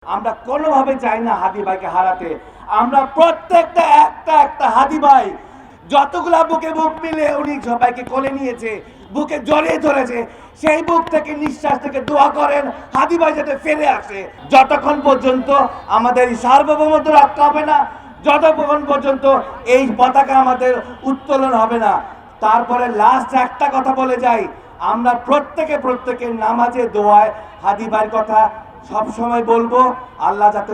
আমরা কোনোভাবে চাই না হাদি ভাইকে হারাতে। আমরা প্রত্যেকটা একটা হাদি ভাই যতগুলা বুকে বুক মিলে উনি সবাইকে কোলে নিয়েছে, বুকে জড়িয়ে ধরেছে, সেই বুক থেকে নিঃশ্বাস থেকে দোয়া করেন হাদি ভাই যাতে ফিরে আসে। যতক্ষণ পর্যন্ত আমাদের সার্বভৌমত্ব রক্ষা হবে না, যতক্ষণ পর্যন্ত এই পতাকা আমাদের উত্তোলন হবে না, তারপরে লাস্ট একটা কথা বলে যাই, আমরা প্রত্যেকের নামাজে দোয়ায় হাদি ভাইয়ের কথা সব সময় বলবো, আল্লাহ যাতে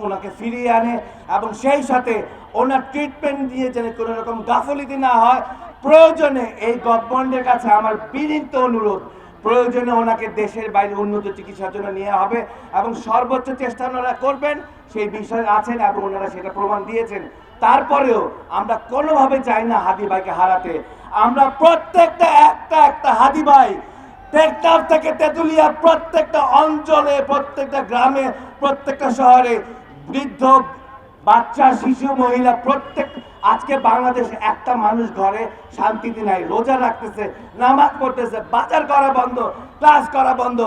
ওনাকে ফিরিয়ে আনে এবং সেই সাথে ওনার ট্রিটমেন্ট দিয়ে যেন কোনো রকম গাফিলতি না হয়। প্রয়োজনে এই গভর্নমেন্টের কাছে আমার বিনীত অনুরোধ, প্রয়োজনে ওনাকে দেশের বাইরে উন্নত চিকিৎসার জন্য নেওয়া হবে এবং সর্বোচ্চ চেষ্টা ওনারা করবেন, সেই বিষয়ে আছেন এবং ওনারা সেটা প্রমাণ দিয়েছেন। তারপরেও আমরা কোনোভাবে চাই না হাদি ভাইকে হারাতে। আমরা প্রত্যেকটা একটা হাদি ভাই টেকনাফ থেকে তেঁতুলিয়া প্রত্যেকটা অঞ্চলে, প্রত্যেকটা গ্রামে, প্রত্যেকটা শহরে, বৃদ্ধ, বাচ্চা, শিশু, মহিলা, প্রত্যেক আজকে বাংলাদেশে একটা মানুষ ঘরে শান্তিতে নাই, রোজা রাখতেছে, নামাজ পড়তেছে, বাজার করা বন্ধ, ক্লাস করা বন্ধ।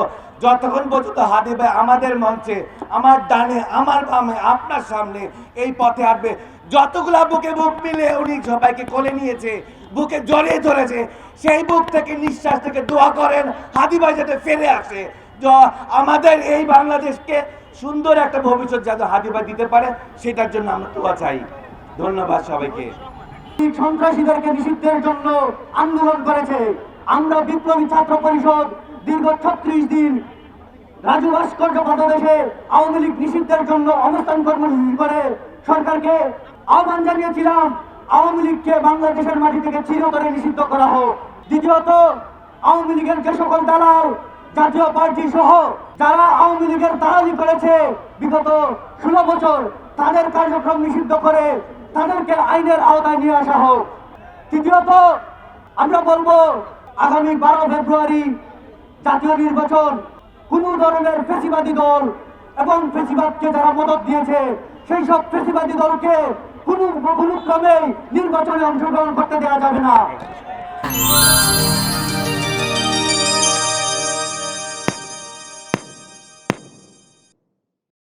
যতক্ষণ পর্যন্ত হাদি ভাই আমাদের মঞ্চে, আমার ডানে, আমার বামে, আপনার সামনে এই পথে আসবে, যতগুলা বুকে বুক মিলে উনি সবাইকে কোলে নিয়েছে, বুকে জড়িয়ে ধরেছে, সেই বুক থেকে নিঃশ্বাস থেকে দোয়া করেন হাদি ভাই যাতে ফিরে আসে। আমাদের এই বাংলাদেশকে সুন্দর একটা ভবিষ্যৎ যাতে হাদি ভাই দিতে পারে, সেটার জন্য আমরা দোয়া চাই। ধন্যবাদ সবাইকে। সন্ত্রাসীদেরকে নিষিদ্ধের জন্য আন্দোলন করেছে। আমরা বিপ্লবী ছাত্র পরিষদ দীর্ঘ 36 দিন রাজু ভাস্কর্য পদদেশে আওয়ামী লীগ নিষিদ্ধের জন্য অবস্থান কর্মসূচি করে সরকারকে আহ্বান জানিয়েছিলাম আওয়ামী লীগকে বাংলাদেশের মাটি থেকে চিরতরে নিষিদ্ধ করা হোক। দ্বিতীয়ত, আওয়ামী লীগের যে সকল দালাল, জাতীয় পার্টি সহ যারা আওয়ামী লীগের দালালি করেছে বিগত 16 বছর, তাদের কার্যক্রম নিষিদ্ধ করে তাদেরকে আইনের আওতায় নিয়ে আসা হোক। তৃতীয়ত, আমরা বলবো আগামী 12 ফেব্রুয়ারি জাতীয় নির্বাচন, কোন ধরনের ফ্যাসিবাদী দল এবং ফ্যাসিবাদকে যারা মদত দিয়েছে সেই সব ফ্যাসিবাদী দলকে কোনো ক্রমেই নির্বাচনে অংশগ্রহণ করতে দেওয়া যাবে না।